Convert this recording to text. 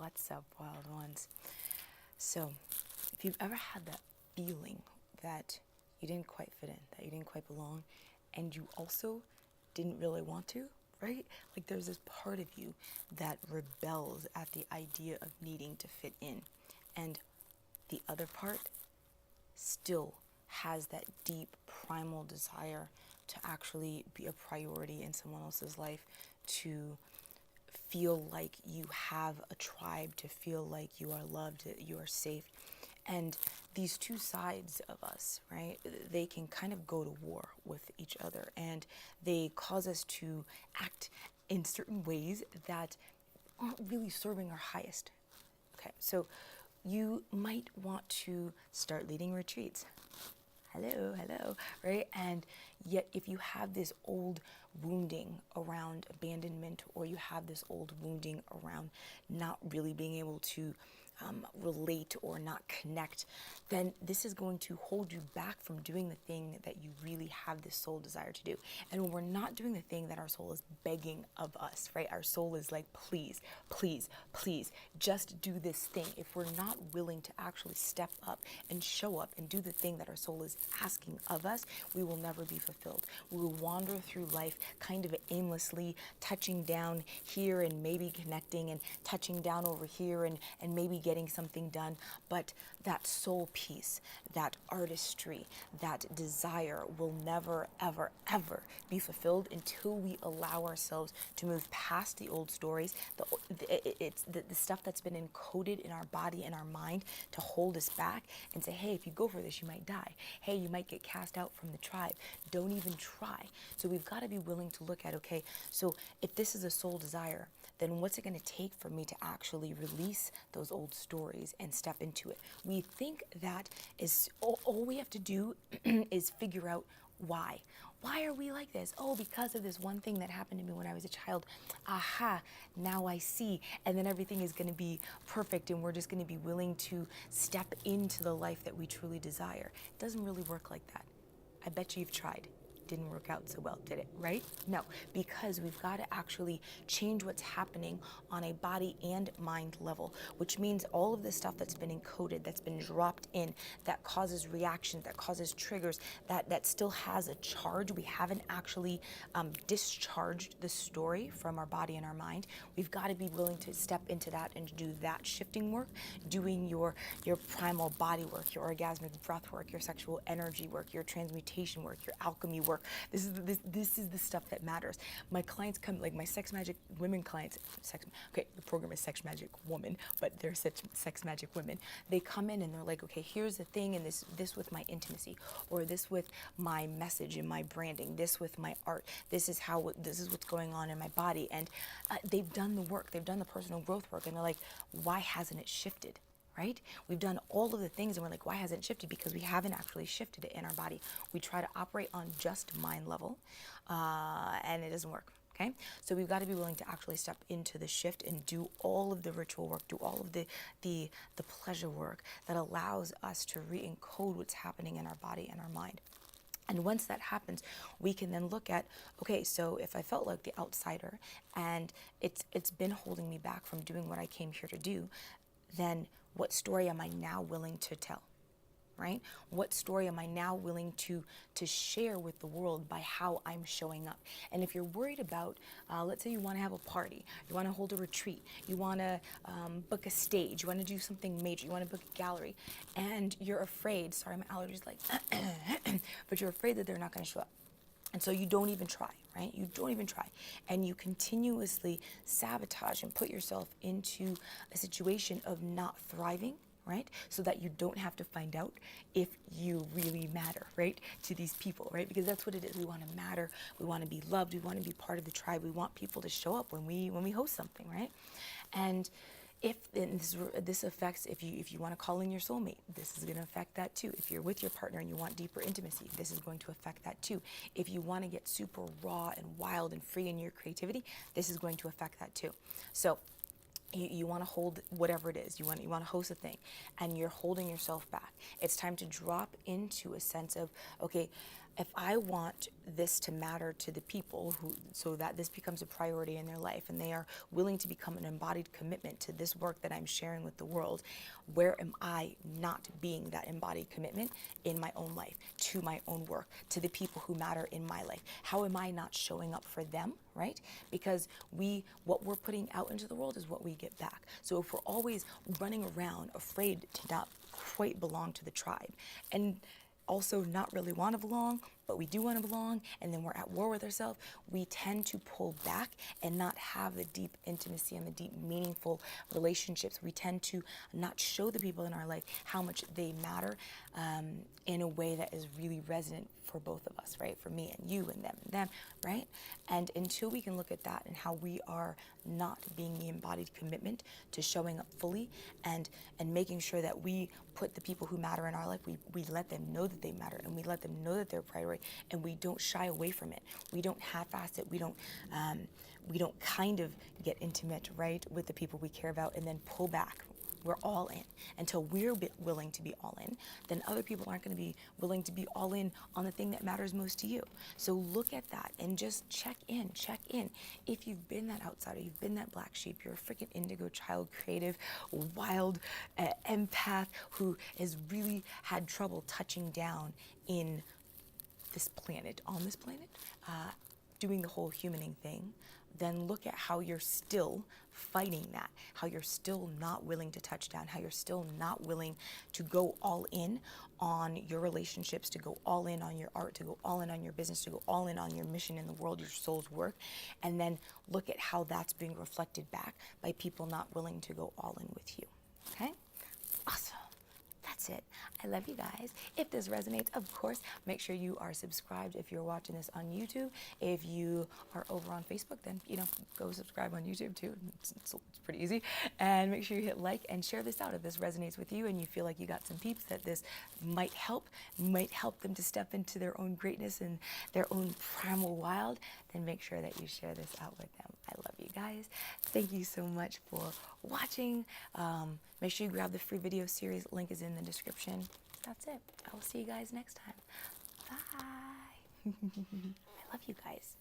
What's up, wild ones? So, if you've ever had that feeling that you didn't quite fit in, that you didn't quite belong, and you also didn't really want to, right? Like there's this part of you that rebels at the idea of needing to fit in, and the other part still has that deep primal desire to actually be a priority in someone else's life, to feel like you have a tribe, to feel like you are loved, that you are safe. And these two sides of us, right, they can kind of go to war with each other, and they cause us to act in certain ways that aren't really serving our highest. Okay, so you might want to start leading retreats. Hello, right? And yet if you have this old wounding around abandonment, or you have this old wounding around not really being able to relate or not connect, then this is going to hold you back from doing the thing that you really have this soul desire to do. And when we're not doing the thing that our soul is begging of us, right? Our soul is like, please, please, please, just do this thing. If we're not willing to actually step up and show up and do the thing that our soul is asking of us, we will never be fulfilled. We will wander through life kind of aimlessly, touching down here and maybe connecting, and touching down over here and maybe getting something done. But that soul piece, that artistry, that desire will never, ever, ever be fulfilled until we allow ourselves to move past the old stories, the stuff that's been encoded in our body and our mind to hold us back, and say, hey, if you go for this, you might die. Hey, you might get cast out from the tribe. Don't even try. So we've got to be willing to look at, okay, so if this is a soul desire, then what's it going to take for me to actually release those old stories and step into it? We think that is all we have to do is figure out why. Why are we like this? Oh, because of this one thing that happened to me when I was a child. Aha, now I see. And then everything is going to be perfect, and we're just going to be willing to step into the life that we truly desire. It doesn't really work like that. I bet you've tried. Didn't work out so well, did it? Right? No, because we've got to actually change what's happening on a body and mind level, which means all of the stuff that's been encoded, that's been dropped in, that causes reactions, that causes triggers, that still has a charge. We haven't actually discharged the story from our body and our mind. We've got to be willing to step into that and do that shifting work, doing your primal body work, your orgasmic breath work, your sexual energy work, your transmutation work, your alchemy work. This is the stuff that matters. My clients come, like my sex magic women clients, the program is Sex Magic Woman, but they're sex magic women. They come in and they're like, okay, here's the thing, and this with my intimacy, or this with my message and my branding, this with my art, this is what's going on in my body. And they've done the work, they've done the personal growth work, and they're like, why hasn't it shifted? Right? We've done all of the things, and we're like, why hasn't it shifted? Because we haven't actually shifted it in our body. We try to operate on just mind level, and it doesn't work. Okay, so we've got to be willing to actually step into the shift and do all of the ritual work, do all of the pleasure work that allows us to re-encode what's happening in our body and our mind. And once that happens, we can then look at, okay, so if I felt like the outsider and it's been holding me back from doing what I came here to do, then what story am I now willing to tell, right? What story am I now willing to share with the world by how I'm showing up? And if you're worried about, let's say you want to have a party, you want to hold a retreat, you want to book a stage, you want to do something major, you want to book a gallery, and you're afraid, sorry, my allergies like, but you're afraid that they're not going to show up. And so you don't even try, right? You don't even try. And you continuously sabotage and put yourself into a situation of not thriving, right? So that you don't have to find out if you really matter, right? To these people, right? Because that's what it is. We want to matter. We want to be loved. We want to be part of the tribe. We want people to show up when we host something, right? And this affects, if you want to call in your soulmate, this is going to affect that too. If you're with your partner and you want deeper intimacy, this is going to affect that too. If you want to get super raw and wild and free in your creativity, this is going to affect that too. So you want to hold whatever it is, you want to host a thing, and you're holding yourself back. It's time to drop into a sense of, okay, if I want this to matter to the people who, so that this becomes a priority in their life and they are willing to become an embodied commitment to this work that I'm sharing with the world, where am I not being that embodied commitment in my own life, to my own work, to the people who matter in my life? How am I not showing up for them, right? Because what we're putting out into the world is what we get back. So if we're always running around afraid to not quite belong to the tribe, and also not really want to belong, but we do want to belong, and then we're at war with ourselves, we tend to pull back and not have the deep intimacy and the deep meaningful relationships. We tend to not show the people in our life how much they matter in a way that is really resonant for both of us, right? For me and you and them, right? And until we can look at that and how we are not being the embodied commitment to showing up fully and making sure that we put the people who matter in our life, we let them know that they matter, and we let them know that they're a priority, and we don't shy away from it. We don't half-ass it. We don't kind of get intimate, right, with the people we care about and then pull back. We're all in. Until we're willing to be all in, then other people aren't going to be willing to be all in on the thing that matters most to you. So look at that and just check in. If you've been that outsider, you've been that black sheep, you're a freaking indigo child, creative, wild empath who has really had trouble touching down in this planet, on this planet, doing the whole humaning thing, then look at how you're still fighting that, how you're still not willing to touch down, how you're still not willing to go all in on your relationships, to go all in on your art, to go all in on your business, to go all in on your mission in the world, your soul's work, and then look at how that's being reflected back by people not willing to go all in with you, okay? Awesome. That's it. I love you guys. If this resonates, of course, make sure you are subscribed if you're watching this on YouTube. If you are over on Facebook, then, go subscribe on YouTube too. It's pretty easy. And make sure you hit like and share this out if this resonates with you and you feel like you got some peeps that this might help them to step into their own greatness and their own primal wild, then make sure that you share this out with them. I love you guys. Thank you so much for watching. Make sure you grab the free video series. Link is in the description. That's it. I will see you guys next time. Bye. I love you guys.